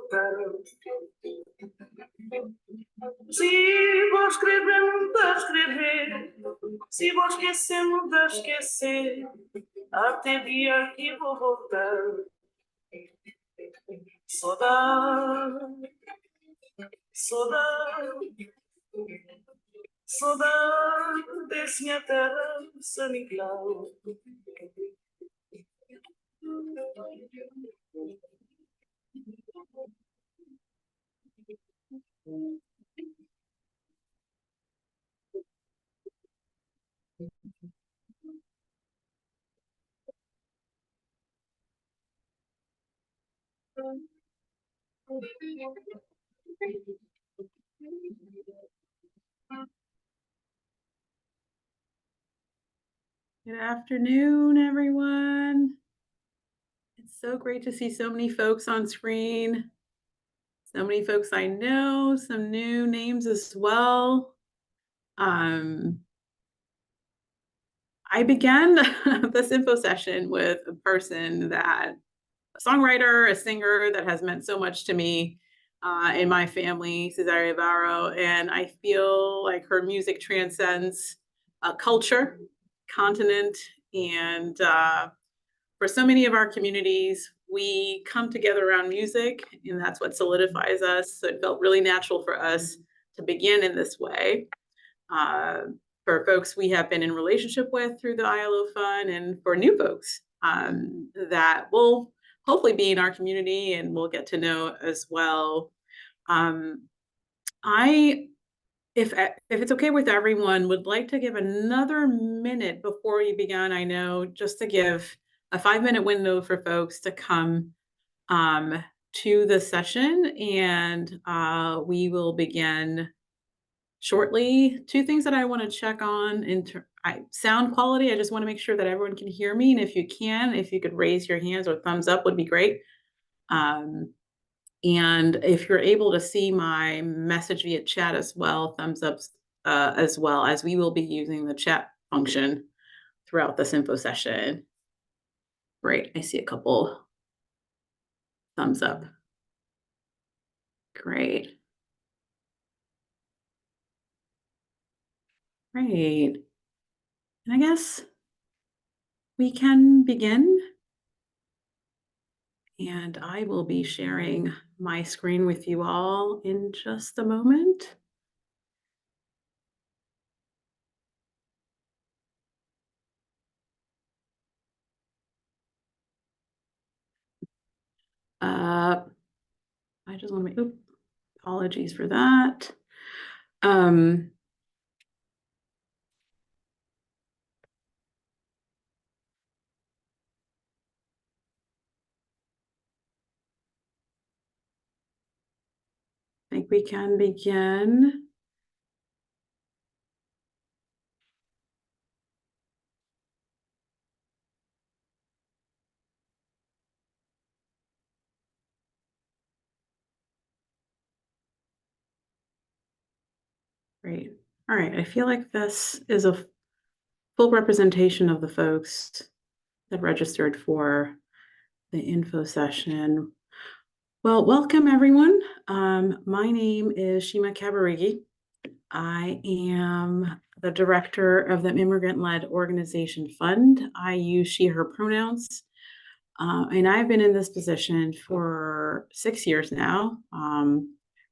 voltar. Se vou escrever, não dá a escrever. Se vou esquecer, não dá a esquecer. Até dia que vou voltar. Saudade, saudade, saudade desse minha terra, São Miguel. Good afternoon, everyone. It's so great to see so many folks on screen. So many folks I know, some new names as well. I began this info session with a person a songwriter, a singer that has meant so much to me in my family, Cesaria Barrow, and I feel like her music transcends culture, continent, and for so many of our communities, we come together around music, and that's what solidifies us. So it felt really natural for us to begin in this way. For folks we have been in relationship with through the ILO Fund, and for new folks that will hopefully be in our community and we'll get to know as well. If it's okay with everyone, would like to give another minute before you begin. I know, just to give a 5-minute window for folks to come to the session, and we will begin shortly. Two things that I want to check on sound quality. I just want to make sure that everyone can hear me, and if you could raise your hands or thumbs up would be great. And if you're able to see my message via chat as well, thumbs up as well, as we will be using the chat function throughout this info session. Great, I see a couple thumbs up. Great. Great. And I guess we can begin. And I will be sharing my screen with you all in just a moment. I just want to apologies for that. I think we can begin. Great. All right. I feel like this is a full representation of the folks that registered for the info session. Well, welcome everyone. My name is Shima Kabarigi. I am the director of the Immigrant-Led Organization Fund. I use she, her pronouns. And I've been in this position for 6 years now.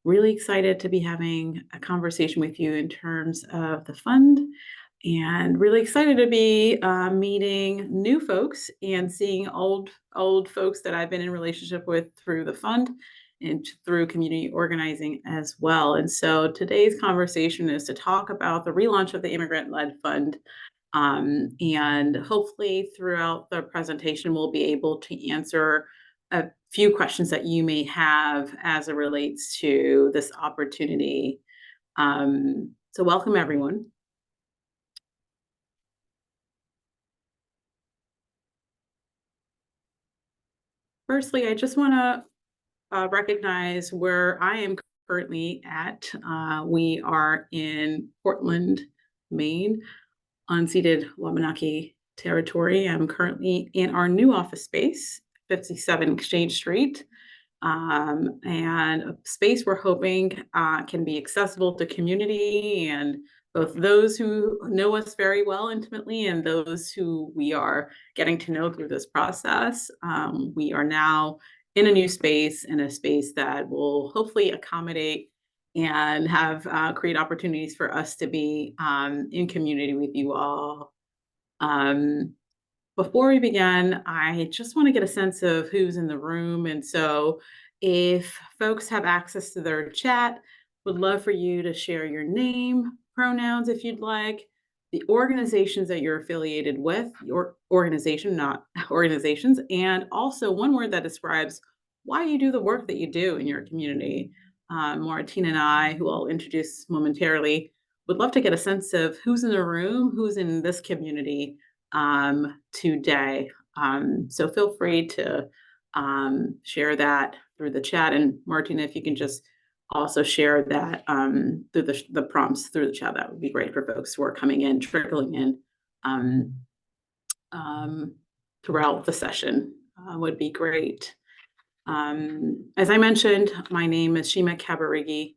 Really excited to be having a conversation with you in terms of the fund, and really excited to be meeting new folks and seeing old folks that I've been in relationship with through the fund and through community organizing as well. And so today's conversation is to talk about the relaunch of the Immigrant-Led Fund. And hopefully throughout the presentation, we'll be able to answer a few questions that you may have as it relates to this opportunity. So welcome everyone. Firstly, I just want to recognize where I am currently at. We are in Portland, Maine, unceded Wabanaki territory. I'm currently in our new office space, 57 Exchange Street. and a space we're hoping can be accessible to community and both those who know us very well intimately and those who we are getting to know through this process. We are now in a new space, in a space that will hopefully accommodate and have create opportunities for us to be in community with you all. Um, Before we begin, I just want to get a sense of who's in the room. And so if folks have access to their chat, would love for you to share your name, pronouns if you'd like, the organizations that you're affiliated with, your organization, not organizations, and also one word that describes why you do the work that you do in your community. Martina and I, who I'll introduce momentarily, would love to get a sense of who's in the room, who's in this community today. So feel free to share that through the chat. And Martina, if you can just also share that through the prompts through the chat, that would be great for folks who are coming in, trickling in um, throughout the session would be great. As I mentioned, my name is Shima Kabarigi.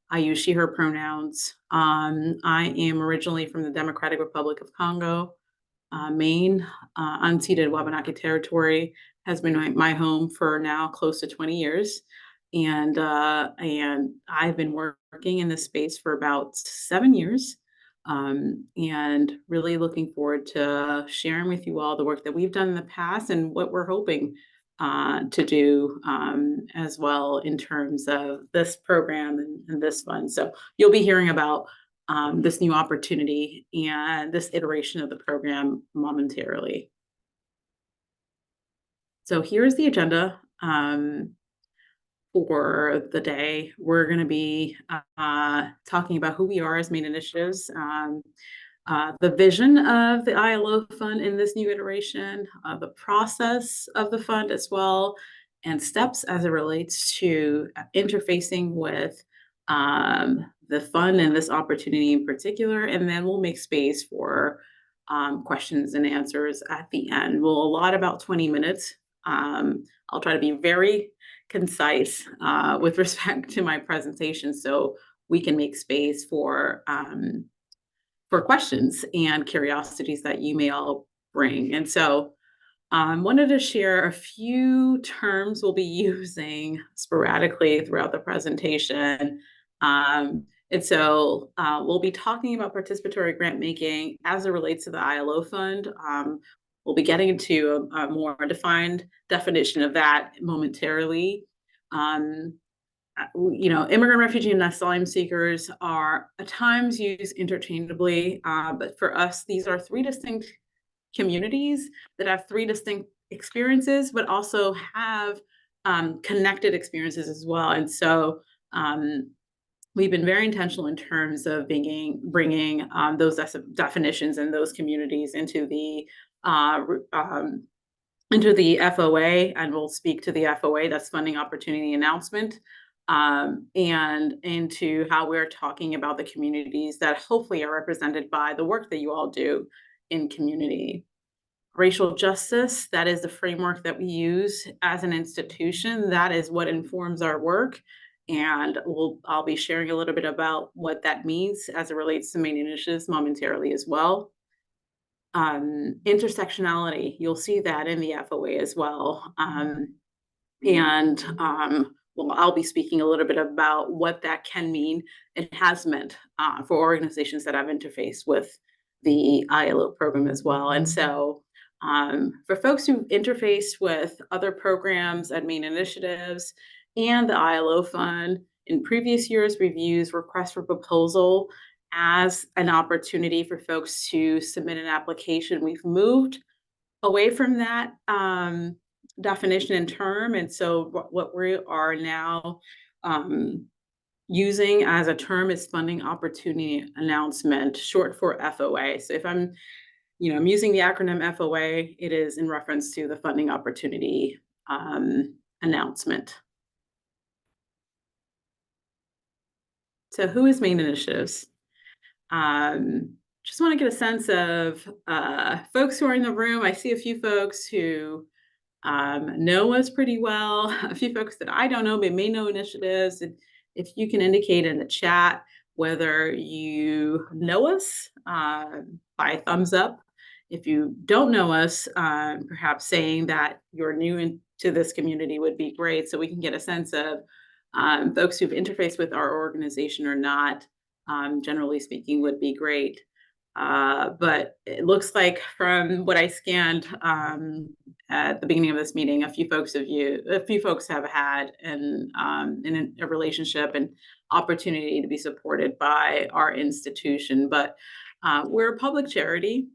I use she, her pronouns. I am originally from the Democratic Republic of Congo. Maine, unceded Wabanaki territory, has been my home for now close to 20 years. And I've been working in this space for about 7 years. And really looking forward to sharing with you all the work that we've done in the past and what we're hoping to do as well in terms of this program and this fund. So you'll be hearing about this new opportunity and this iteration of the program momentarily. So here's the agenda for the day. We're going to be talking about who we are as Maine Initiatives, the vision of the ILO fund in this new iteration, the process of the fund as well, and steps as it relates to interfacing with the fund and this opportunity in particular. And then we'll make space for questions and answers at the end. We'll allot about 20 minutes. I'll try to be very concise with respect to my presentation so we can make space for questions and curiosities that you may all bring. And so wanted to share a few terms we'll be using sporadically throughout the presentation. And so we'll be talking about participatory grant making as it relates to the ILO fund. We'll be getting into a more defined definition of that momentarily. Immigrant, refugee, and asylum seekers are at times used interchangeably, but for us, these are three distinct communities that have three distinct experiences, but also have connected experiences as well. And so we've been very intentional in terms of bringing those definitions and those communities into the FOA, and we'll speak to the FOA, that's Funding Opportunity Announcement, and into how we're talking about the communities that hopefully are represented by the work that you all do in community. Racial justice, that is the framework that we use as an institution. That is what informs our work. And I'll be sharing a little bit about what that means as it relates to Maine Initiatives momentarily as well. Intersectionality, you'll see that in the FOA as well. I'll be speaking a little bit about what that can mean. It has meant for organizations that have interfaced with the ILO program as well. And so for folks who interface with other programs at Maine Initiatives and the ILO Fund, in previous years, we've used request for proposal as an opportunity for folks to submit an application. We've moved away from that definition and term. And so what we are now using as a term is funding opportunity announcement, short for FOA. So if I'm using the acronym FOA, it is in reference to the funding opportunity announcement. So who is Maine Initiatives? Just want to get a sense of folks who are in the room. I see a few folks who know us pretty well. A few folks that I don't know, but may know initiatives. If you can indicate in the chat whether you know us by thumbs up. If you don't know us, perhaps saying that you're new into this community would be great, so we can get a sense of folks who've interfaced with our organization or not. Generally speaking, would be great. But it looks like from what I scanned at the beginning of this meeting, a few folks have had in a relationship and opportunity to be supported by our institution. But we're a public charity.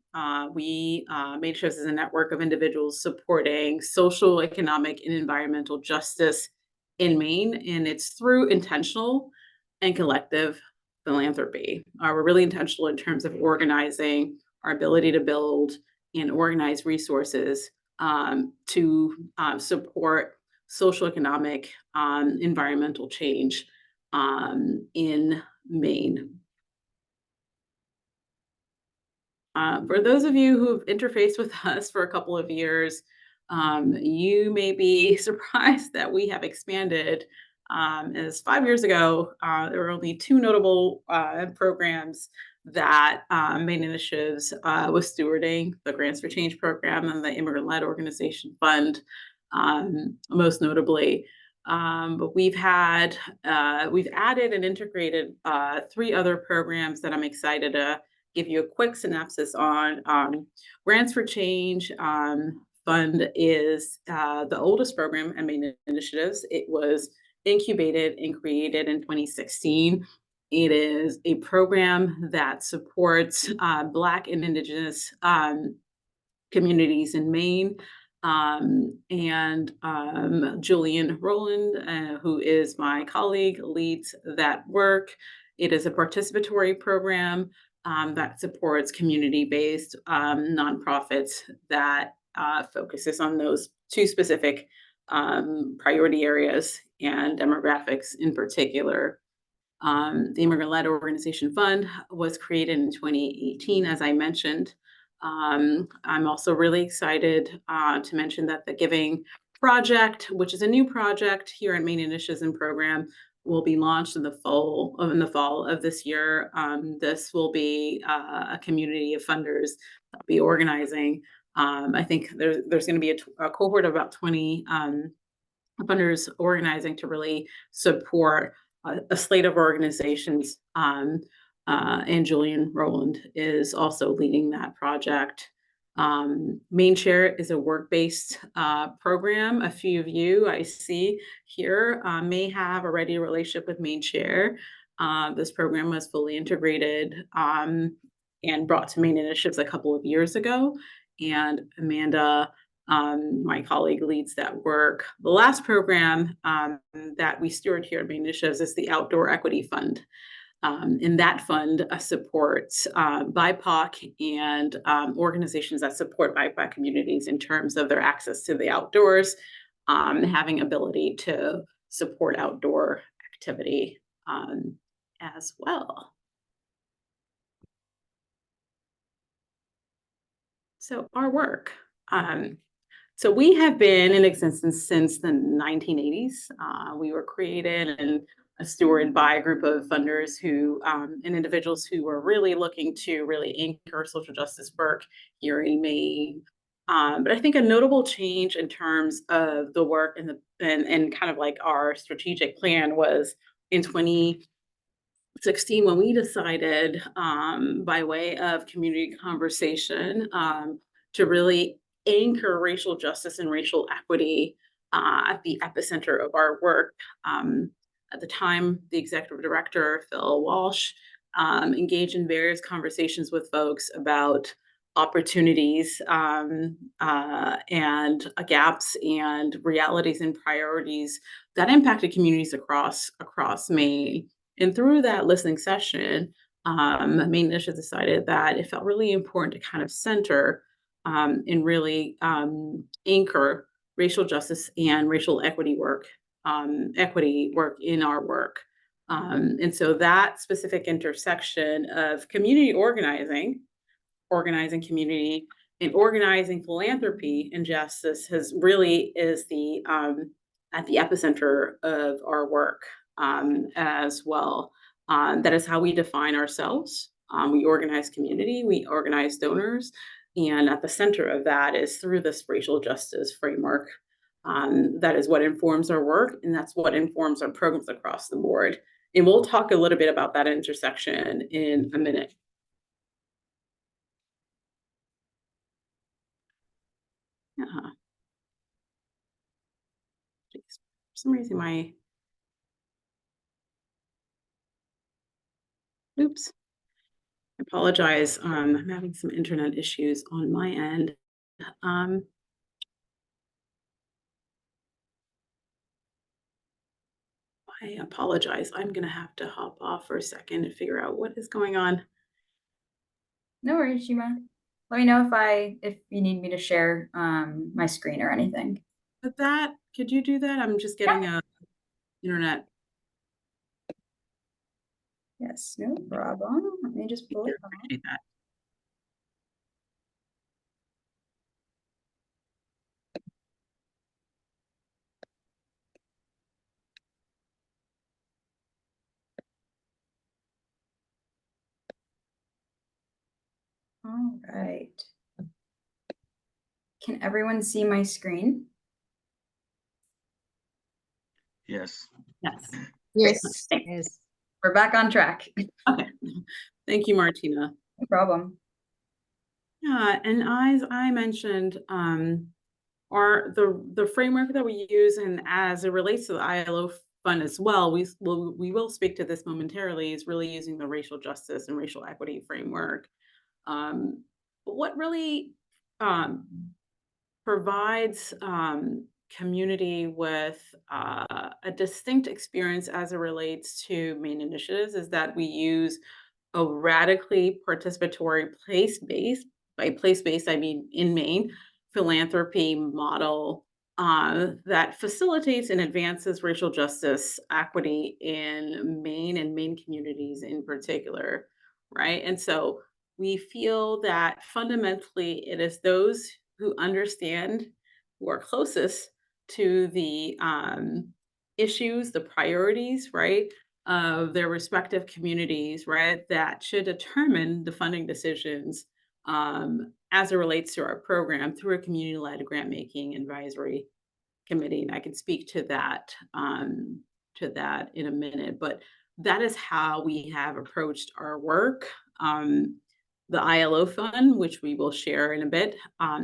We made sure this is a network of individuals supporting social, economic, and environmental justice in Maine, and it's through intentional and collective philanthropy. We're really intentional in terms of organizing our ability to build and organize resources to support social, economic, environmental change in Maine. For those of you who've interfaced with us for a couple of years, you may be surprised that we have expanded. As 5 years ago, there were only two notable programs that Maine Initiatives was stewarding: the Grants for Change program and the Immigrant-Led Organization Fund, most notably. But we've added and integrated three other programs that I'm excited to give you a quick synopsis on. Grants for Change Fund is the oldest program at Maine Initiatives. It was incubated and created in 2016. It is a program that supports Black and Indigenous communities in Maine. Julian Rowland, who is my colleague, leads that work. It is a participatory program that supports community-based nonprofits that focuses on those two specific priority areas and demographics in particular. The Immigrant-Led Organization Fund was created in 2018, as I mentioned. I'm also really excited to mention that the Giving Project, which is a new project here at Maine Initiatives and Program, will be launched in the fall of this year. This will be a community of funders that will be organizing. I think there's going to be a cohort of about 20 funders organizing to really support a slate of organizations. And Julian Rowland is also leading that project. Maine Share is a work-based program. A few of you I see here may have already a relationship with Maine Share. This program was fully integrated and brought to Maine Initiatives a couple of years ago. And Amanda, my colleague, leads that work. The last program that we steward here at Maine Initiatives is the Outdoor Equity Fund. And that fund supports BIPOC and organizations that support BIPOC communities in terms of their access to the outdoors, having ability to support outdoor activity as well. So our work. So we have been in existence since the 1980s. We were created and stewarded by a group of funders who and individuals who were really looking to really anchor social justice work here in Maine. But I think a notable change in terms of the work and kind of like our strategic plan was in 2016 when we decided by way of community conversation to really anchor racial justice and racial equity at the epicenter of our work. At the time, the executive director, Phil Walsh, engaged in various conversations with folks about opportunities and gaps and realities and priorities that impacted communities across Maine. And through that listening session, Maine Initiative decided that it felt really important to kind of center and really anchor racial justice and racial equity work in our work. And so that specific intersection of community organizing community and organizing philanthropy and justice is the at the epicenter of our work as well. That is how we define ourselves. We organize community, we organize donors, and at the center of that is through this racial justice framework. That is what informs our work, and that's what informs our programs across the board. And we'll talk a little bit about that intersection in a minute. For some reason, oops. I apologize. I'm having some internet issues on my end. Um, I apologize. I'm gonna have to hop off for a second and figure out what is going on. No worries, Shima. Let me know if you need me to share my screen or anything. With that, could you do that? I'm just getting a internet. Yes, no problem. Let me just pull it up. Appreciate that. All right. Can everyone see my screen? Yes. Yes. Yes. Yes. We're back on track. Okay. Thank you, Martina. No problem. Yeah, and as I mentioned, the framework that we use, and as it relates to the ILO fund as well, we will speak to this momentarily, is really using the racial justice and racial equity framework. But what really provides community with a distinct experience as it relates to main initiatives is that we use a radically participatory place-based, by place-based, I mean in Maine, philanthropy model that facilitates and advances racial justice, equity in Maine and Maine communities in particular, right? And so we feel that fundamentally it is those who understand, who are closest to the issues, the priorities, right, of their respective communities, right, that should determine the funding decisions as it relates to our program through a community-led grant making advisory committee. And I can speak to that in a minute, but that is how we have approached our work. The ILO fund, which we will share in a bit,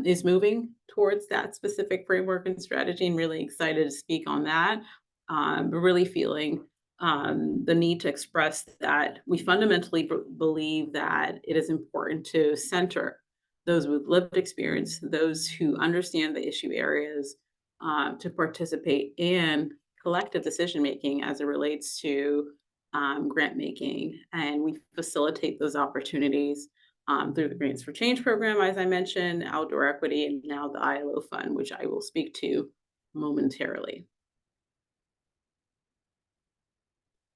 is moving towards that specific framework and strategy, and really excited to speak on that. But really feeling the need to express that we fundamentally believe that it is important to center those with lived experience, those who understand the issue areas, to participate in collective decision making as it relates to grant making. And we facilitate those opportunities through the Grants for Change program, as I mentioned, Outdoor Equity, and now the ILO Fund, which I will speak to momentarily.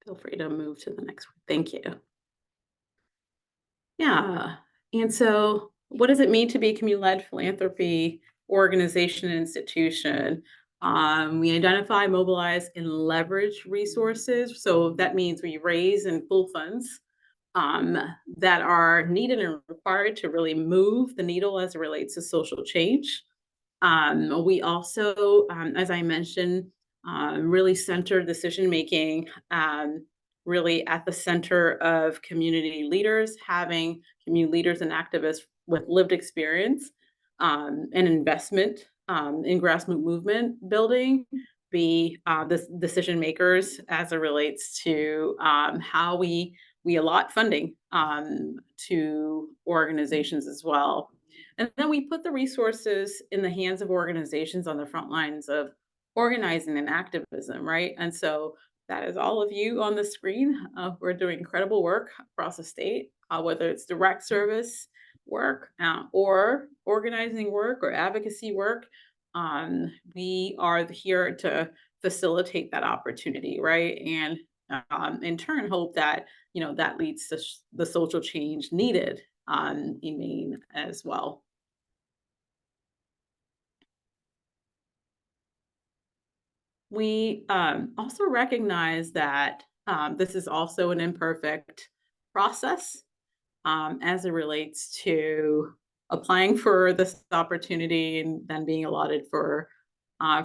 Feel free to move to the next one. Thank you. Yeah. And so what does it mean to be a community-led philanthropy organization and institution? We identify, mobilize, and leverage resources. So that means we raise and pool funds that are needed and required to really move the needle as it relates to social change. We also, as I mentioned, really center decision making, really at the center of community leaders, having community leaders and activists with lived experience and investment in grassroots movement building, be the decision makers as it relates to how we allot funding to organizations as well. And then we put the resources in the hands of organizations on the front lines of organizing and activism, right? And so that is all of you on the screen. We're doing incredible work across the state, whether it's direct service work or organizing work or advocacy work. We are here to facilitate that opportunity, right? And in turn, hope that that leads to the social change needed in Maine as well. we also recognize that this is also an imperfect process as it relates to applying for this opportunity and then being allotted for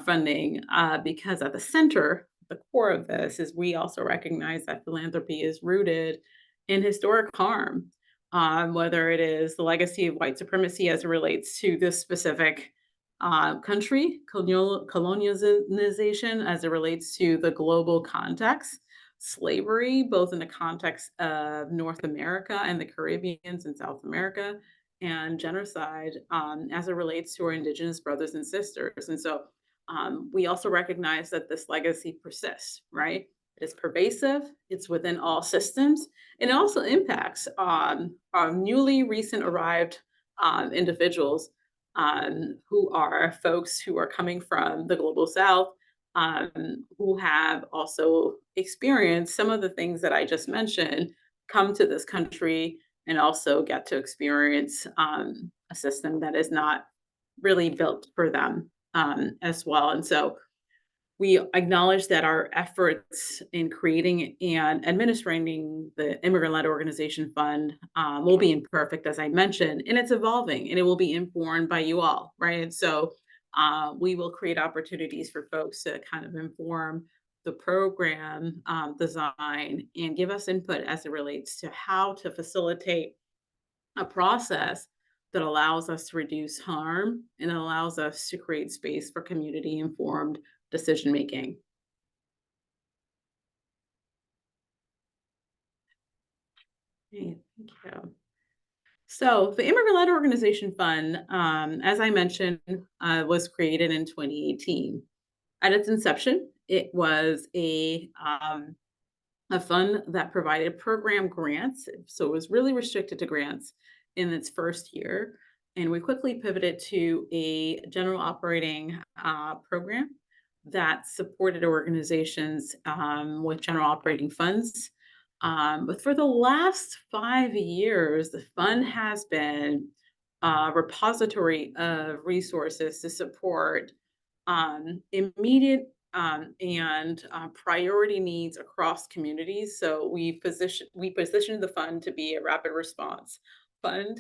funding, because at the center, the core of this is we also recognize that philanthropy is rooted in historic harm, whether it is the legacy of white supremacy as it relates to this specific country, colonialization as it relates to the global context, slavery, both in the context of North America and the Caribbeans and South America, and genocide as it relates to our Indigenous brothers and sisters. And so we also recognize that this legacy persists, right? It is pervasive, it's within all systems, and it also impacts our newly recent arrived individuals who are folks who are coming from the global South, who have also experienced some of the things that I just mentioned, come to this country and also get to experience a system that is not really built for them as well. And so we acknowledge that our efforts in creating and administrating the immigrant-led organization fund will be imperfect, as I mentioned, and it's evolving and it will be informed by you all, right? And so we will create opportunities for folks to kind of inform the program design and give us input as it relates to how to facilitate a process that allows us to reduce harm and allows us to create space for community informed decision making. Okay, thank you. So the Immigrant-Led Organization Fund, as I mentioned, was created in 2018. At its inception, it was a fund that provided program grants. So it was really restricted to grants in its first year. And we quickly pivoted to a general operating program that supported organizations with general operating funds. But for the last 5 years, the fund has been a repository of resources to support immediate and priority needs across communities. So we positioned the fund to be a rapid response fund,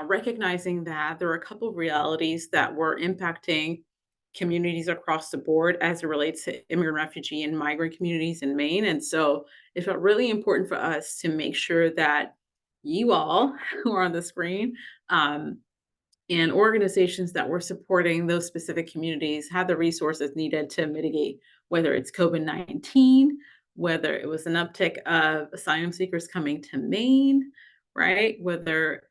recognizing that there are a couple of realities that were impacting communities across the board as it relates to immigrant, refugee, and migrant communities in Maine. And so it felt really important for us to make sure that you all who are on the screen and organizations that were supporting those specific communities had the resources needed to mitigate, whether it's COVID-19, whether it was an uptick of asylum seekers coming to Maine, right? Whether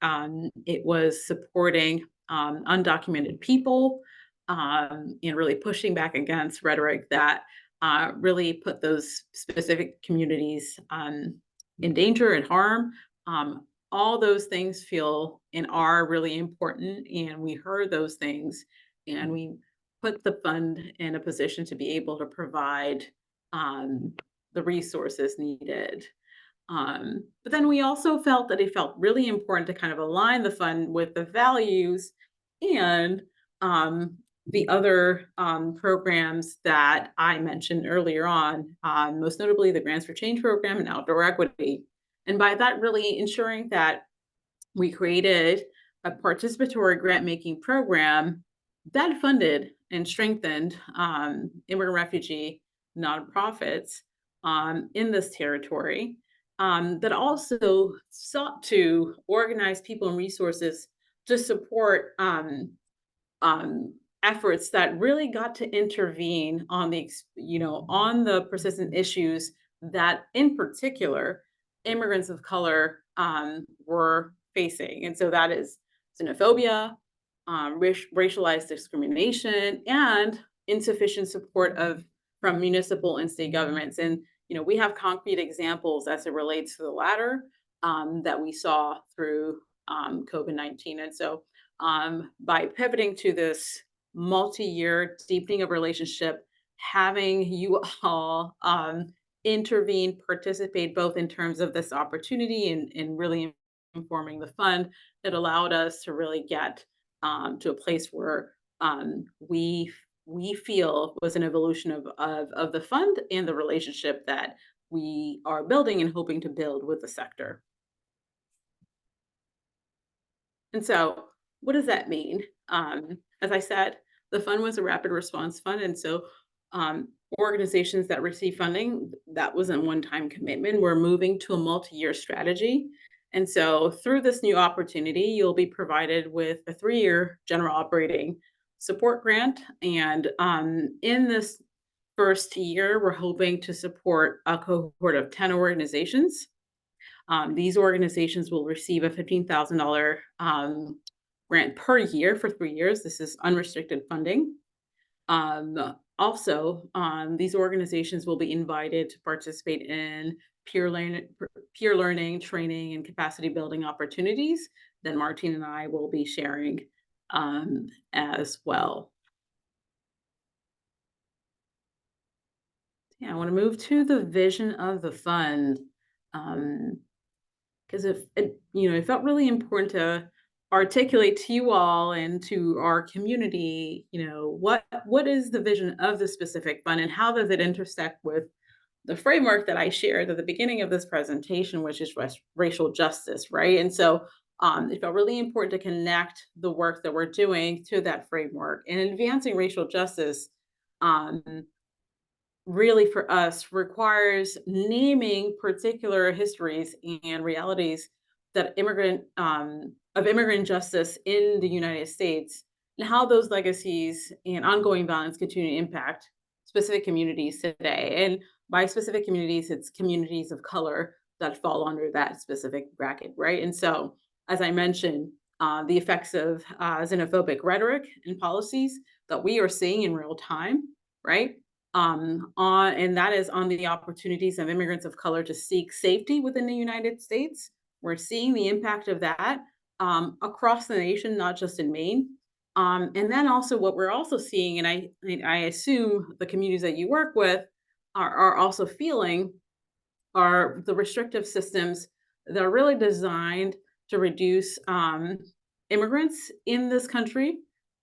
it was supporting undocumented people and really pushing back against rhetoric that really put those specific communities in danger and harm. All those things feel and are really important, and we heard those things, and we put the fund in a position to be able to provide the resources needed. But then we also felt that it felt really important to kind of align the fund with the values and the other programs that I mentioned earlier on, most notably the Grants for Change program and outdoor equity. And by that, really ensuring that we created a participatory grant making program that funded and strengthened immigrant refugee nonprofits in this territory, that also sought to organize people and resources to support efforts that really got to intervene on on the persistent issues that, in particular, immigrants of color were facing. And so that is xenophobia, racialized discrimination, and insufficient support from municipal and state governments. And we have concrete examples as it relates to the latter that we saw through COVID-19. And so by pivoting to this multi-year deepening of relationship, having you all intervene, participate both in terms of this opportunity and really informing the fund, that allowed us to really get to a place where we we feel was an evolution of the fund and the relationship that we are building and hoping to build with the sector. And so what does that mean? As I said, the fund was a rapid response fund. And so organizations that receive funding, that wasn't one-time commitment. We're moving to a multi-year strategy. And so through this new opportunity, you'll be provided with a 3-year general operating support grant. And in this first year, we're hoping to support a cohort of 10 organizations. These organizations will receive a $15,000 grant per year for 3 years. This is unrestricted funding. Also, these organizations will be invited to participate in peer learning, training, and capacity building opportunities that Martine and I will be sharing as well. Yeah, I want to move to the vision of the fund. Because it felt really important to articulate to you all and to our community, what is the vision of the specific fund and how does it intersect with the framework that I shared at the beginning of this presentation, which is racial justice, right? And so it felt really important to connect the work that we're doing to that framework. And advancing racial justice um, really for us requires naming particular histories and realities that immigrant justice in the United States and how those legacies and ongoing violence continue to impact specific communities today. And by specific communities, it's communities of color that fall under that specific bracket, right? And so, as I mentioned, the effects of xenophobic rhetoric and policies that we are seeing in real time, right? And that is on the opportunities of immigrants of color to seek safety within the United States. We're seeing the impact of that across the nation, not just in Maine. And then also what we're also seeing, and I assume the communities that you work with are also feeling, are the restrictive systems that are really designed to reduce immigrants in this country,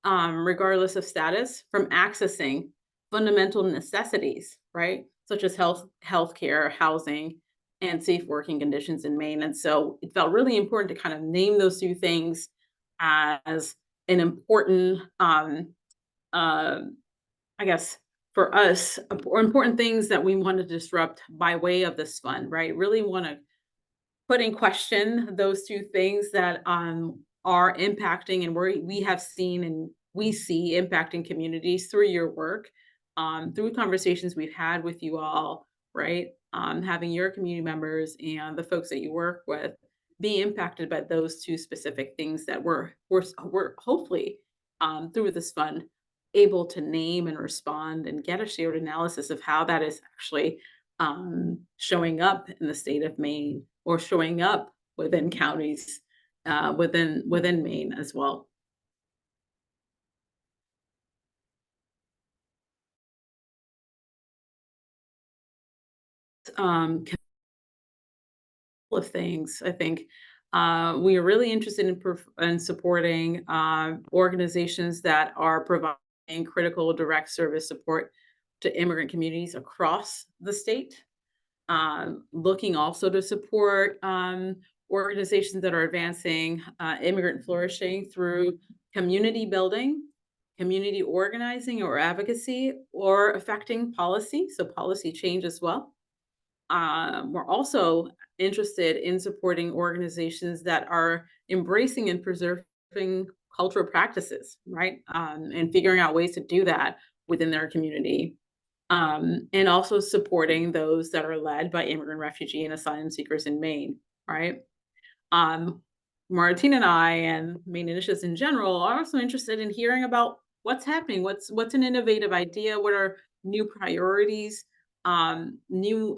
regardless of status, from accessing fundamental necessities, right? Such as healthcare, housing, and safe working conditions in Maine. And so it felt really important to kind of name those two things as an important, I guess, for us, or important things that we want to disrupt by way of this fund, right? Really want to put in question those two things that are impacting and we have seen and we see impacting communities through your work, through conversations we've had with you all, right? Having your community members and the folks that you work with be impacted by those two specific things that we're hopefully through this fund able to name and respond and get a shared analysis of how that is actually showing up in the state of Maine or showing up within counties within Maine as well. Couple of things. I think we are really interested in supporting organizations that are providing critical direct service support to immigrant communities across the state. Looking also to support organizations that are advancing immigrant flourishing through community building, community organizing or advocacy, or affecting policy, so policy change as well. We're also interested in supporting organizations that are embracing and preserving cultural practices, right? And figuring out ways to do that within their community. And also supporting those that are led by immigrant, refugee, and asylum seekers in Maine, right? Martine and I and Maine initiatives in general are also interested in hearing about what's happening, what's an innovative idea, what are new priorities, new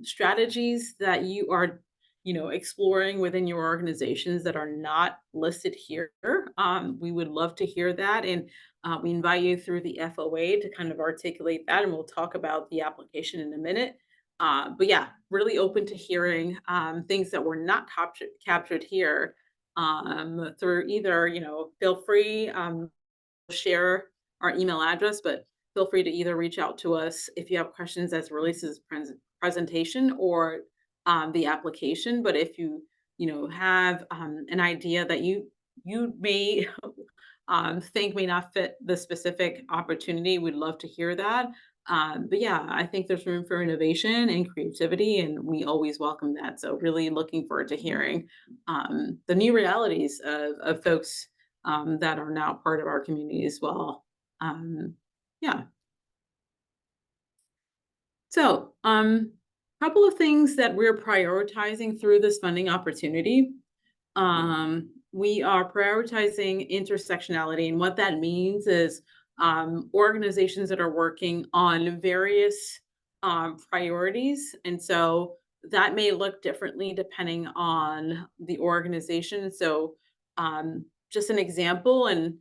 strategies that you are exploring within your organizations that are not listed here. We would love to hear that, and we invite you through the FOA to kind of articulate that, and we'll talk about the application in a minute. But yeah, really open to hearing things that were not captured here through either, feel free share our email address, but feel free to either reach out to us if you have questions as it relates to this presentation or the application. But if you have an idea that you may think may not fit the specific opportunity, we'd love to hear that. But yeah, I think there's room for innovation and creativity, and we always welcome that. So really looking forward to hearing the new realities of folks that are now part of our community as well. Yeah. So, couple of things that we're prioritizing through this funding opportunity. We are prioritizing intersectionality, and what that means is organizations that are working on various priorities, and so that may look differently depending on the organization. So, just an example, and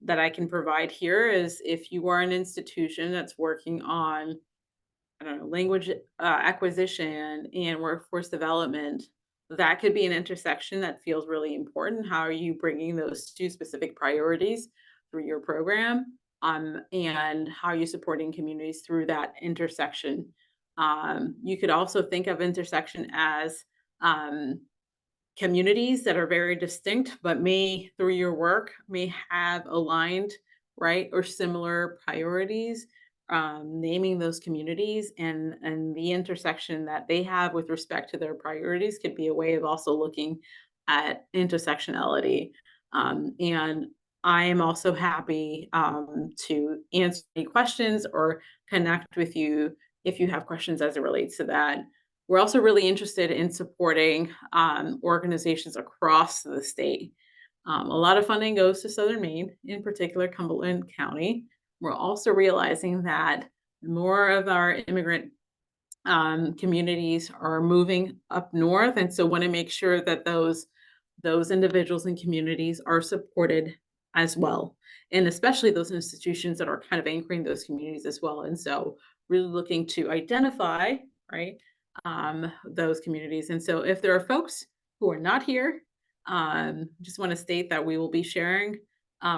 that I can provide here is if you are an institution that's working on, I don't know, language acquisition and workforce development, that could be an intersection that feels really important. How are you bringing those two specific priorities through your program? And how are you supporting communities through that intersection? You could also think of intersection as um, communities that are very distinct, but may, through your work, may have aligned, right, or similar priorities. Naming those communities and the intersection that they have with respect to their priorities could be a way of also looking at intersectionality. And I am also happy to answer any questions or connect with you if you have questions as it relates to that. We're also really interested in supporting organizations across the state. A lot of funding goes to Southern Maine, in particular Cumberland County. We're also realizing that more of our immigrant communities are moving up north, and so want to make sure that those individuals and communities are supported as well, and especially those institutions that are kind of anchoring those communities as well. And so, really looking to identify, right, those communities. And so, if there are folks who are not here, just want to state that we will be sharing,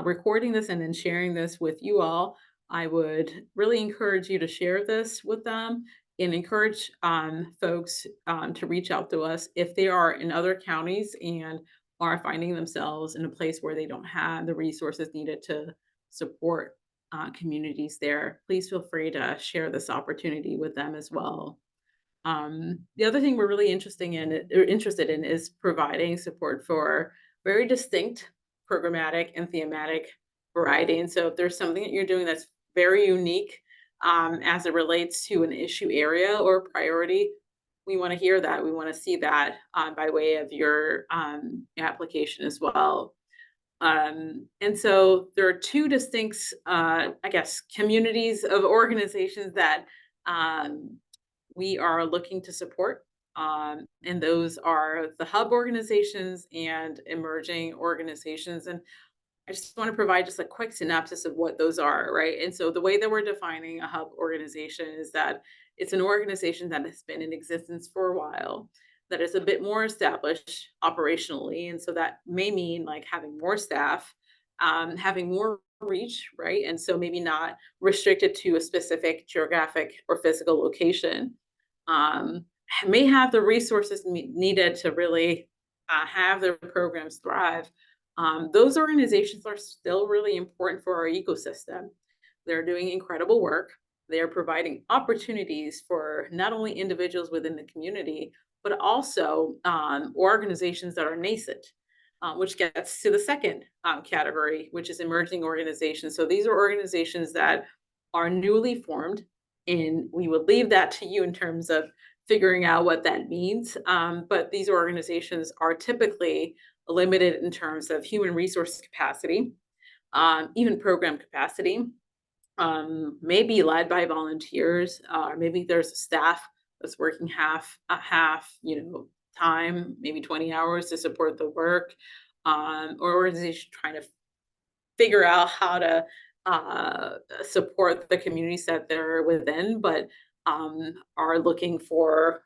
recording this and then sharing this with you all. I would really encourage you to share this with them and encourage folks to reach out to us if they are in other counties and are finding themselves in a place where they don't have the resources needed to support communities there. Please feel free to share this opportunity with them as well. The other thing we're really interested in is providing support for very distinct programmatic and thematic variety. And so if there's something that you're doing that's very unique as it relates to an issue area or priority, we want to hear that. We want to see that by way of your application as well. And so there are two distinct, I guess, communities of organizations that we are looking to support. And those are the hub organizations and emerging organizations. And I just want to provide just a quick synopsis of what those are, right? And so the way that we're defining a hub organization is that it's an organization that has been in existence for a while, that is a bit more established operationally. And so that may mean like having more staff, having more reach, right? And so maybe not restricted to a specific geographic or physical location. Um, may have the resources needed to really have their programs thrive. Those organizations are still really important for our ecosystem. They're doing incredible work. They are providing opportunities for not only individuals within the community, but also organizations that are nascent, which gets to the second category, which is emerging organizations. So these are organizations that are newly formed, and we would leave that to you in terms of figuring out what that means. But these organizations are typically limited in terms of human resource capacity, even program capacity, maybe led by volunteers, maybe there's a staff that's working half time, maybe 20 hours to support the work, or organization trying to figure out how to support the communities that they're within, but are looking for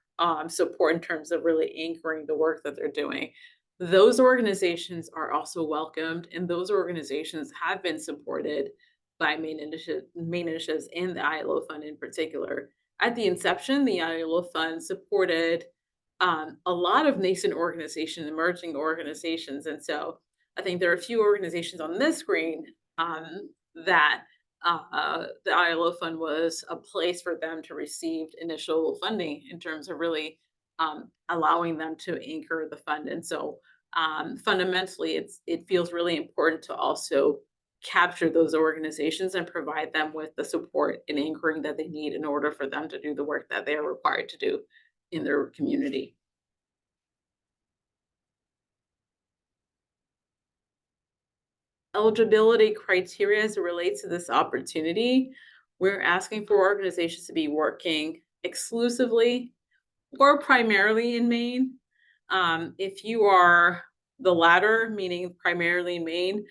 support in terms of really anchoring the work that they're doing. Those organizations are also welcomed, and those organizations have been supported by main initiatives and the ILO fund in particular. At the inception, the ILO fund supported a lot of nascent organizations, emerging organizations. And so I think there are a few organizations on this screen that the ILO fund was a place for them to receive initial funding in terms of really allowing them to anchor the fund. And so fundamentally, it feels really important to also capture those organizations and provide them with the support and anchoring that they need in order for them to do the work that they are required to do in their community. Eligibility criteria as it relates to this opportunity, we're asking for organizations to be working exclusively or primarily in Maine. If you are the latter, meaning primarily in Maine,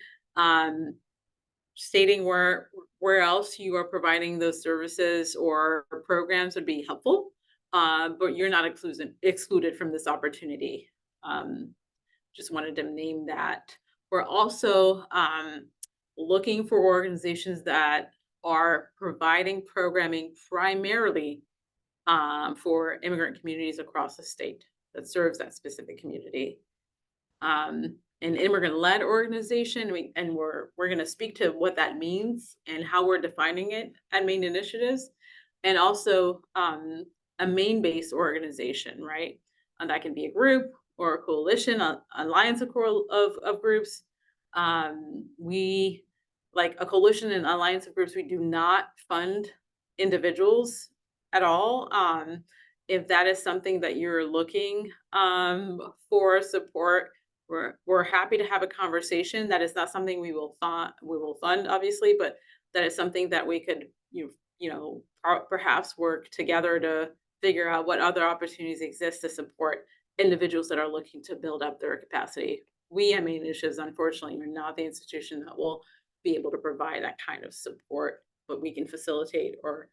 stating where else you are providing those services or programs would be helpful, but you're not excluded from this opportunity. Just wanted to name that. We're also looking for organizations that are providing programming primarily for immigrant communities across the state that serves that specific community. An immigrant-led organization, we're going to speak to what that means and how we're defining it at Maine Initiatives, and also a Maine-based organization, right? And that can be a group or a coalition, alliance of groups. We, like a coalition and alliance of groups, we do not fund individuals at all. If that is something that you're looking for support, we're happy to have a conversation. That is not something we will fund, obviously, but that is something that we could perhaps work together to figure out what other opportunities exist to support individuals that are looking to build up their capacity. We at Maine Initiatives, unfortunately, are not the institution that will be able to provide that kind of support, but we can facilitate or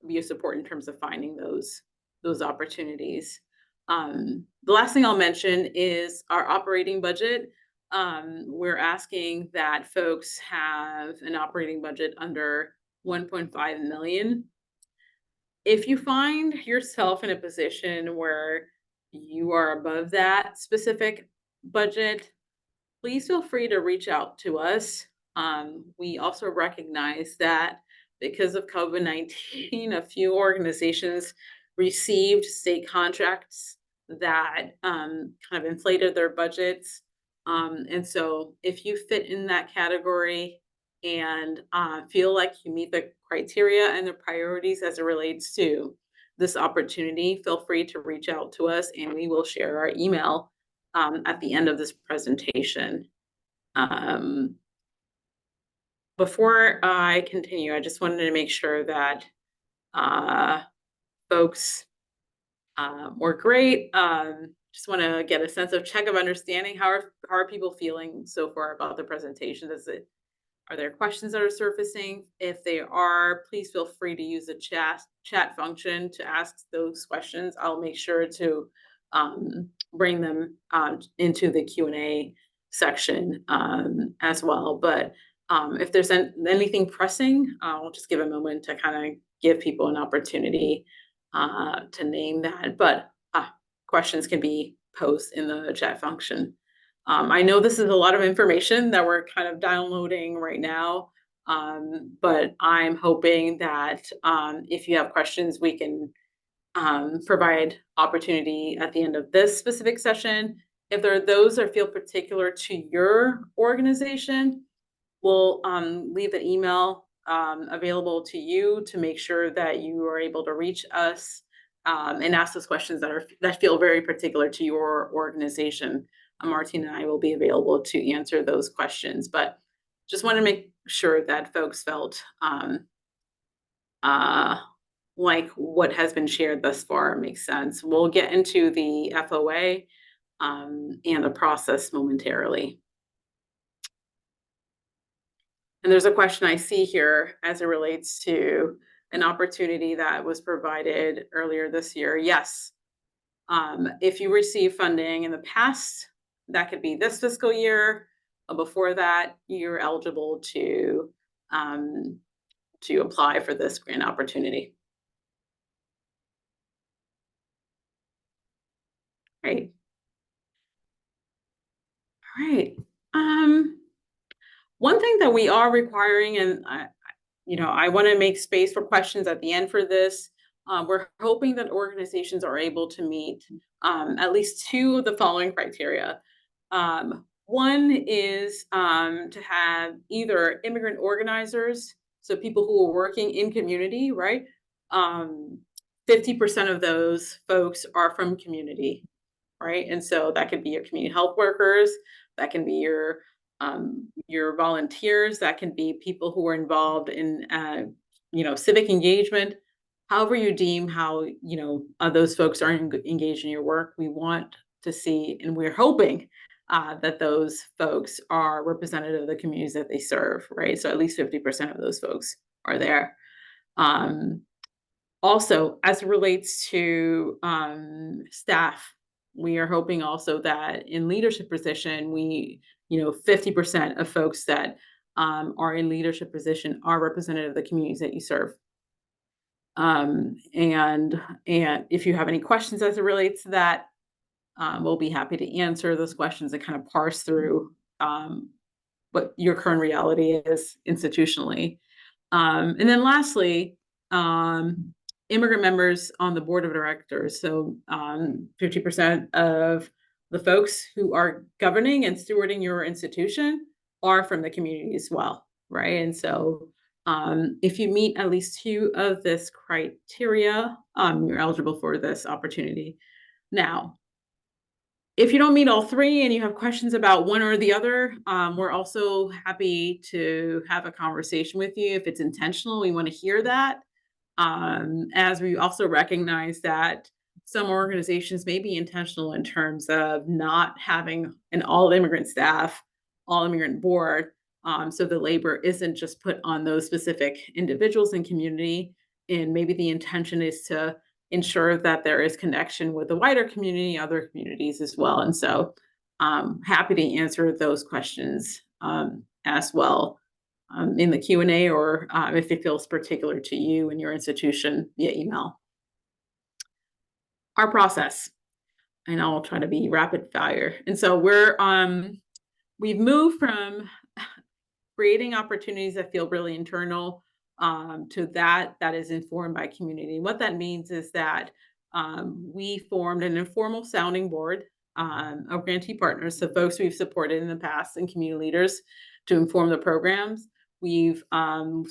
be a support in terms of finding those opportunities. The last thing I'll mention is our operating budget. We're asking that folks have an operating budget under 1.5 million. If you find yourself in a position where you are above that specific budget, please feel free to reach out to us. We also recognize that because of COVID-19, a few organizations received state contracts that kind of inflated their budgets. And so if you fit in that category and feel like you meet the criteria and the priorities as it relates to this opportunity, feel free to reach out to us and we will share our email at the end of this presentation. Before I continue, I just wanted to make sure that folks were great. Just want to get a sense of check of understanding. How are people feeling so far about the presentation? Are there questions that are surfacing? If they are, please feel free to use the chat function to ask those questions. I'll make sure to bring them into the Q&A section as well. But if there's anything pressing, I'll just give a moment to kind of give people an opportunity to name that. But questions can be posed in the chat function. I know this is a lot of information that we're kind of downloading right now, but I'm hoping that if you have questions, we can provide opportunity at the end of this specific session. If there are those that feel particular to your organization, we'll leave an email available to you to make sure that you are able to reach us and ask those questions that feel very particular to your organization. Martina and I will be available to answer those questions, but just want to make sure that folks felt like what has been shared thus far makes sense. We'll get into the FOA and the process momentarily. And there's a question I see here as it relates to an opportunity that was provided earlier this year. Yes, if you receive funding in the past, that could be this fiscal year. Before that, you're eligible to to apply for this grant opportunity. Great. All right. One thing that we are requiring, and I want to make space for questions at the end for this. We're hoping that organizations are able to meet at least two of the following criteria. One is to have either immigrant organizers, so people who are working in community, right? 50% of those folks are from community, right? And so that could be your community health workers, that can be your volunteers, that can be people who are involved in civic engagement. However you deem how those folks are engaged in your work, we want to see, and we're hoping that those folks are representative of the communities that they serve, right? So at least 50% of those folks are there. Also, as it relates to staff, we are hoping also that in leadership position, 50% of folks that are in leadership position are representative of the communities that you serve. And if you have any questions as it relates to that, we'll be happy to answer those questions and kind of parse through what your current reality is institutionally. And then lastly, immigrant members on the board of directors. So 50% of the folks who are governing and stewarding your institution are from the community as well, right? And so if you meet at least two of this criteria, you're eligible for this opportunity. Now, if you don't meet all three and you have questions about one or the other, we're also happy to have a conversation with you. If it's intentional, we want to hear that. As we also recognize that some organizations may be intentional in terms of not having an all immigrant staff, all immigrant board. So the labor isn't just put on those specific individuals and community. And maybe the intention is to ensure that there is connection with the wider community, other communities as well. And so happy to answer those questions as well in the Q&A, or if it feels particular to you and your institution, via email. Our process, and I'll try to be rapid fire. And so we've moved from creating opportunities that feel really internal to that is informed by community. What that means is that we formed an informal sounding board of grantee partners, so folks we've supported in the past and community leaders to inform the programs. We've asked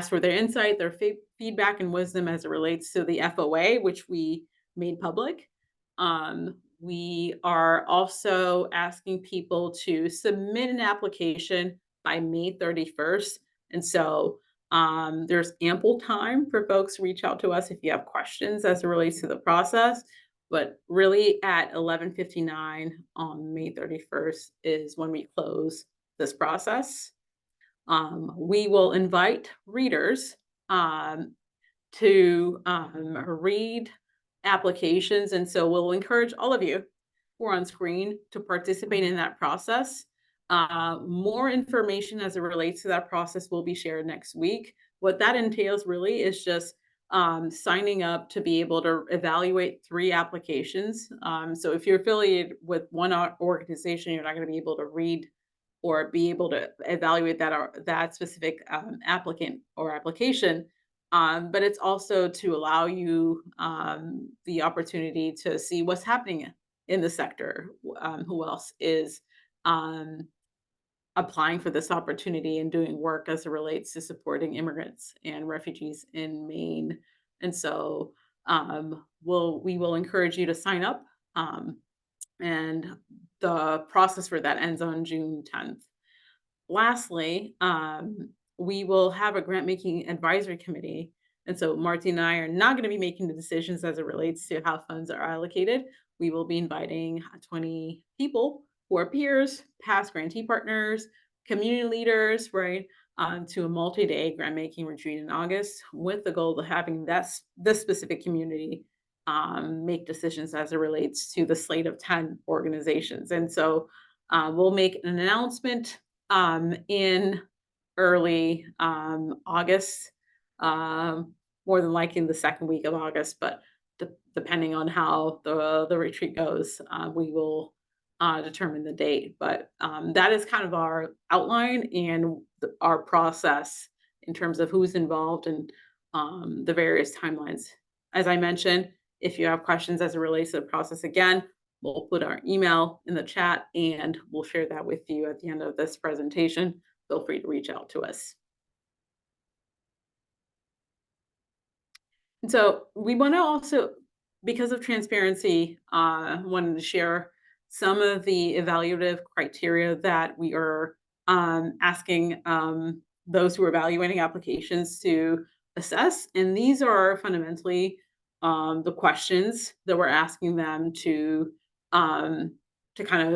for their insight, their feedback and wisdom as it relates to the FOA, which we made public. We are also asking people to submit an application by May 31st. And so there's ample time for folks to reach out to us if you have questions as it relates to the process. But really at 11:59 on May 31st is when we close this process. We will invite readers to read applications. And so we'll encourage all of you who are on screen to participate in that process. More information as it relates to that process will be shared next week. What that entails really is just signing up to be able to evaluate 3 applications. So if you're affiliated with one organization, you're not going to be able to read or be able to evaluate that specific applicant or application. But it's also to allow you the opportunity to see what's happening in the sector, who else is applying for this opportunity and doing work as it relates to supporting immigrants and refugees in Maine. And so we will encourage you to sign up. And the process for that ends on June 10th. Lastly, we will have a grant making advisory committee. And so Marty and I are not going to be making the decisions as it relates to how funds are allocated. We will be inviting 20 people who are peers, past grantee partners, community leaders, right, to a multi-day grant making retreat in August with the goal of having this specific community make decisions as it relates to the slate of 10 organizations. And so we'll make an announcement in early August, more than likely in the second week of August, but depending on how the retreat goes, we will determine the date. But that is kind of our outline and our process in terms of who's involved and the various timelines. As I mentioned, if you have questions as it relates to the process, again, we'll put our email in the chat and we'll share that with you at the end of this presentation. Feel free to reach out to us. And so we want to also, because of transparency, wanted to share some of the evaluative criteria that we are asking those who are evaluating applications to assess. And these are fundamentally the questions that we're asking them to kind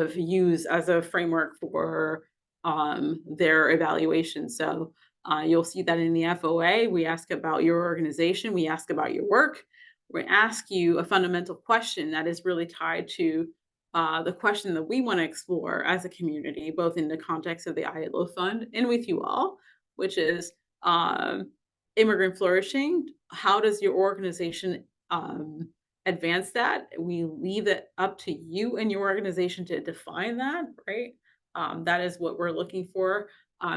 of use as a framework for their evaluation. So you'll see that in the FOA, we ask about your organization, we ask about your work, we ask you a fundamental question that is really tied to the question that we want to explore as a community, both in the context of the ILO Fund and with you all, which is immigrant flourishing. How does your organization advance that? We leave it up to you and your organization to define that, right? That is what we're looking for.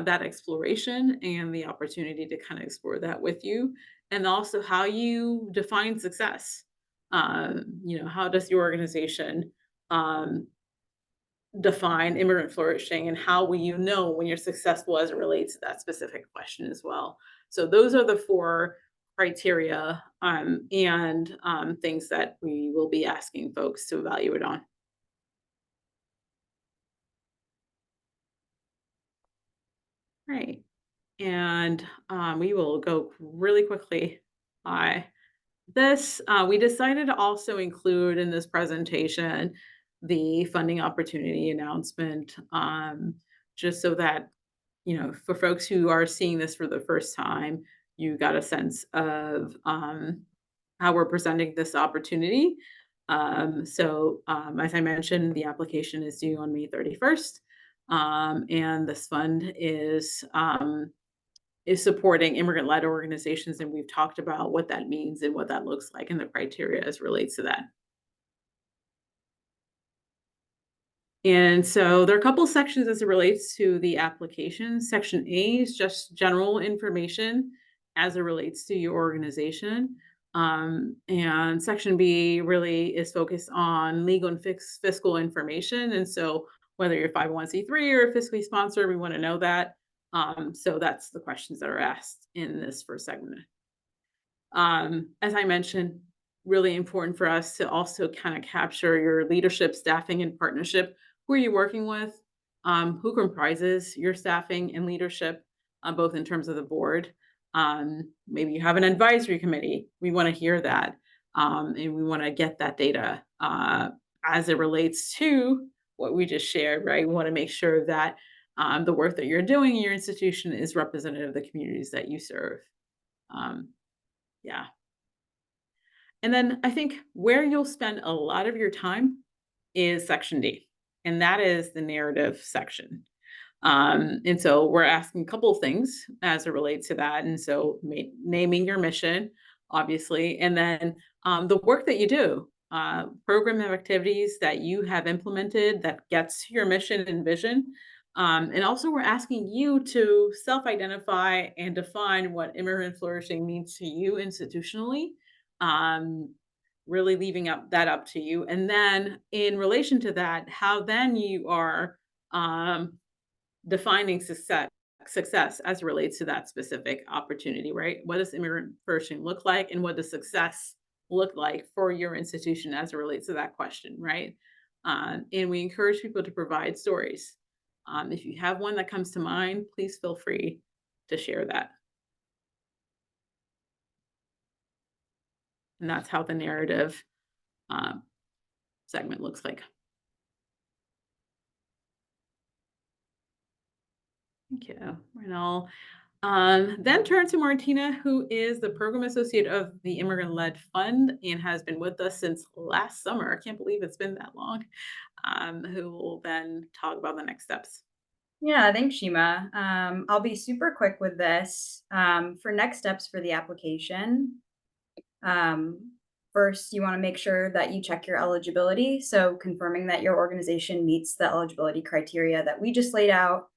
That exploration and the opportunity to kind of explore that with you, and also how you define success. How does your organization define immigrant flourishing, and how will you know when you're successful as it relates to that specific question as well? So those are the 4 criteria and things that we will be asking folks to evaluate on. Right. And we will go really quickly by this. We decided to also include in this presentation the funding opportunity announcement, just so that, for folks who are seeing this for the first time, you got a sense of how we're presenting this opportunity. As I mentioned, the application is due on May 31st. And this fund is supporting immigrant-led organizations, and we've talked about what that means and what that looks like and the criteria as relates to that. And so there are a couple sections as it relates to the application. Section A is just general information as it relates to your organization. And Section B really is focused on legal and fiscal information. And so whether you're 501c3 or a fiscally sponsored, we want to know that. So that's the questions that are asked in this first segment. As I mentioned, really important for us to also kind of capture your leadership, staffing, and partnership. Who are you working with? Who comprises your staffing and leadership, both in terms of the board? Maybe you have an advisory committee. We want to hear that. And we want to get that data as it relates to what we just shared, right? We want to make sure that the work that you're doing in your institution is representative of the communities that you serve. Yeah. And then I think where you'll spend a lot of your time is Section D, and that is the narrative section. And so we're asking a couple of things as it relates to that. And so naming your mission, obviously, and then the work that you do, program of activities that you have implemented that gets to your mission and vision. And also we're asking you to self-identify and define what immigrant flourishing means to you institutionally, really leaving that up to you. And then in relation to that, how then you are defining success as it relates to that specific opportunity, right? What does immigrant flourishing look like, and what does success look like for your institution as it relates to that question, right? And we encourage people to provide stories. If you have one that comes to mind, please feel free to share that. And that's how the narrative segment looks like. Thank you. And I'll then turn to Martina, who is the program associate of the Immigrant-Led Fund and has been with us since last summer. I can't believe it's been that long. Who will then talk about the next steps. Yeah, thanks, Shima. I'll be super quick with this. For next steps for the application, first, you want to make sure that you check your eligibility. So confirming that your organization meets the eligibility criteria that we just laid out.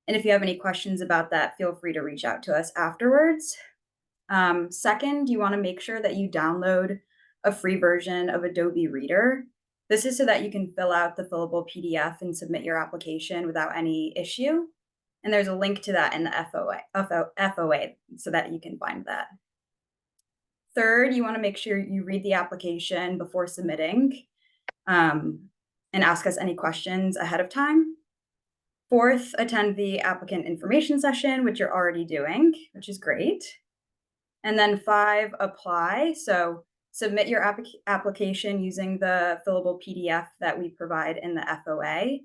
And if you have any questions about that, feel free to reach out to us afterwards. Second, you want to make sure that you download a free version of Adobe Reader. This is so that you can fill out the fillable PDF and submit your application without any issue. And there's a link to that in the FOA so that you can find that. Third, you want to make sure you read the application before submitting and ask us any questions ahead of time. Fourth, attend the applicant information session, which you're already doing, which is great. And then 5, apply. So submit your application using the fillable PDF that we provide in the FOA.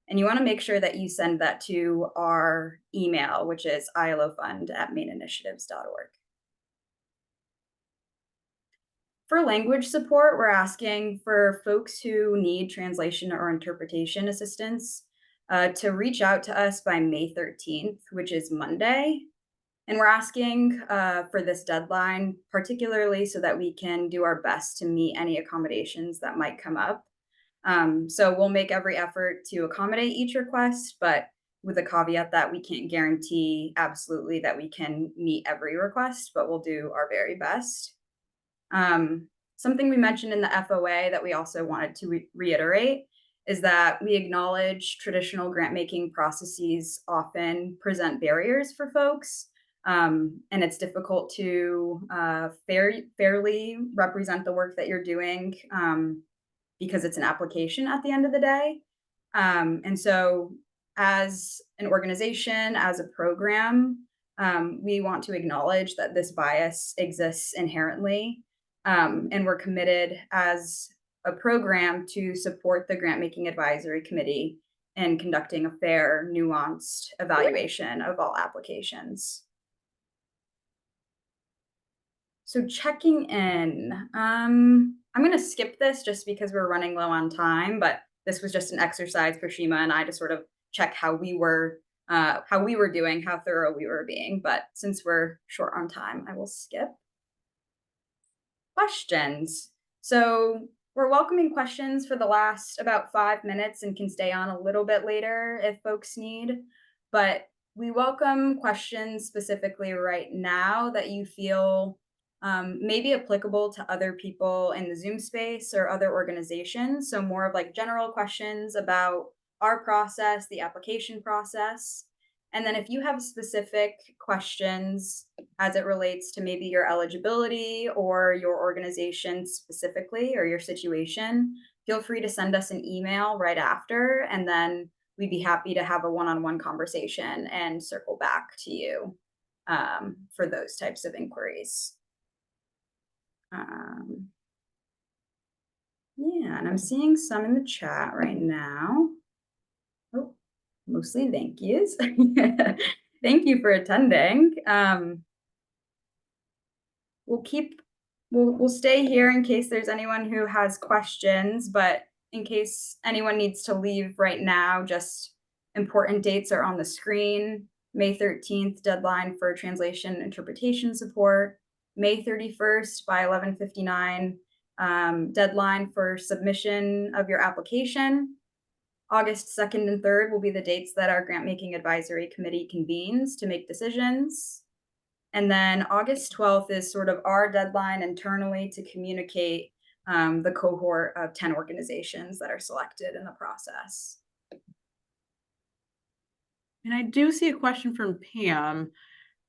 And you want to make sure that you send that to our email, which is ilofund@maininitiatives.org. For language support, we're asking for folks who need translation or interpretation assistance to reach out to us by May 13th, which is Monday. And we're asking for this deadline, particularly so that we can do our best to meet any accommodations that might come up. So we'll make every effort to accommodate each request, but with the caveat that we can't guarantee absolutely that we can meet every request, but we'll do our very best. Something we mentioned in the FOA that we also wanted to reiterate is that we acknowledge traditional grant-making processes often present barriers for folks. And it's difficult to fairly represent the work that you're doing because it's an application at the end of the day. And so as an organization, as a program, we want to acknowledge that this bias exists inherently. And we're committed as a program to support the Grant-Making Advisory Committee in conducting a fair, nuanced evaluation of all applications. So checking in, I'm going to skip this just because we're running low on time, but this was just an exercise for Shima and I to sort of check how we were doing, how thorough we were being. But since we're short on time, I will skip. Questions. So we're welcoming questions for the last about 5 minutes and can stay on a little bit later if folks need, but we welcome questions specifically right now that you feel may be applicable to other people in the Zoom space or other organizations. So more of like general questions about our process, the application process. And then if you have specific questions as it relates to maybe your eligibility or your organization specifically or your situation, feel free to send us an email right after, and then we'd be happy to have a one-on-one conversation and circle back to you for those types of inquiries. Yeah, and I'm seeing some in the chat right now. Oh, mostly thank yous. Thank you for attending. We'll stay here in case there's anyone who has questions, but in case anyone needs to leave right now, just important dates are on the screen. May 13th, deadline for translation and interpretation support. May 31st by 11:59, deadline for submission of your application. August 2nd and 3rd will be the dates that our Grant-Making Advisory Committee convenes to make decisions. And then August 12th is sort of our deadline internally to communicate the cohort of 10 organizations that are selected in the process. And I do see a question from Pam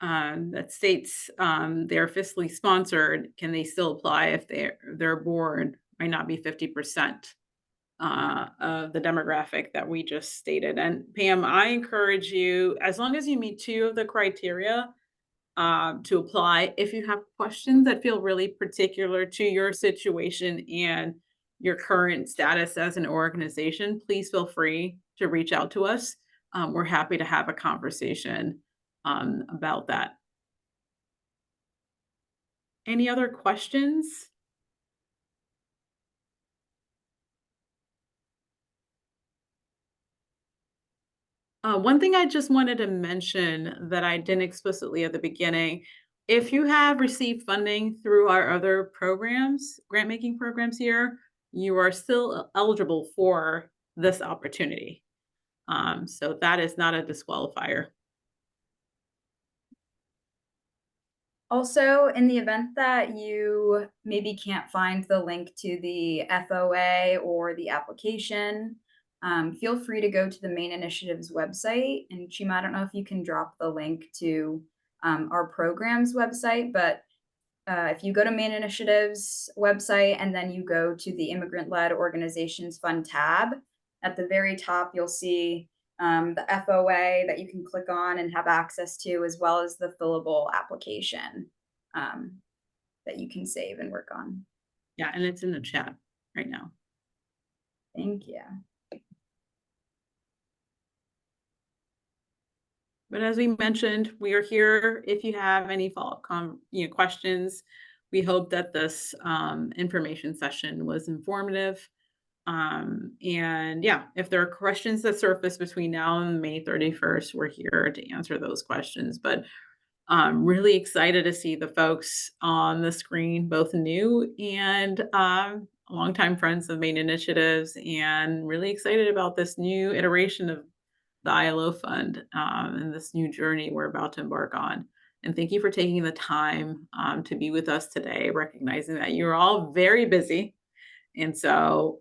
that states they're fiscally sponsored. Can they still apply if their board might not be 50% of the demographic that we just stated? And Pam, I encourage you, as long as you meet 2 of the criteria, to apply. If you have questions that feel really particular to your situation and your current status as an organization, please feel free to reach out to us. We're happy to have a conversation about that. Any other questions? One thing I just wanted to mention that I didn't explicitly at the beginning, if you have received funding through our other programs, grant making programs here, you are still eligible for this opportunity. So that is not a disqualifier. Also, in the event that you maybe can't find the link to the FOA or the application, feel free to go to the main initiative's website. And Chima, I don't know if you can drop the link to our program's website, but if you go to main initiative's website and then you go to the immigrant-led organizations fund tab, at the very top, you'll see the FOA that you can click on and have access to, as well as the fillable application that you can save and work on. Yeah, and it's in the chat right now. Thank you. But as we mentioned, we are here if you have any follow-up questions. We hope that this information session was informative. And yeah, if there are questions that surface between now and May 31st, we're here to answer those questions. But I'm really excited to see the folks on the screen, both new and longtime friends of Main Initiatives, and really excited about this new iteration of the ILO Fund and this new journey we're about to embark on. And thank you for taking the time to be with us today, recognizing that you're all very busy. And so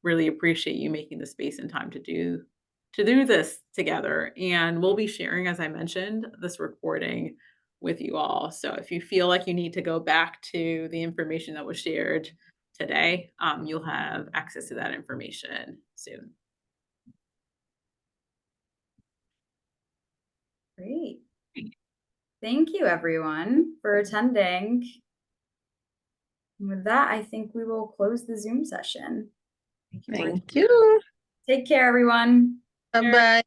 really appreciate you making the space and time to do this together. And we'll be sharing, as I mentioned, this recording with you all. So if you feel like you need to go back to the information that was shared today, you'll have access to that information soon. Great. Thank you, everyone, for attending. And with that, I think we will close the Zoom session. Thank you. Take care, everyone. Bye-bye.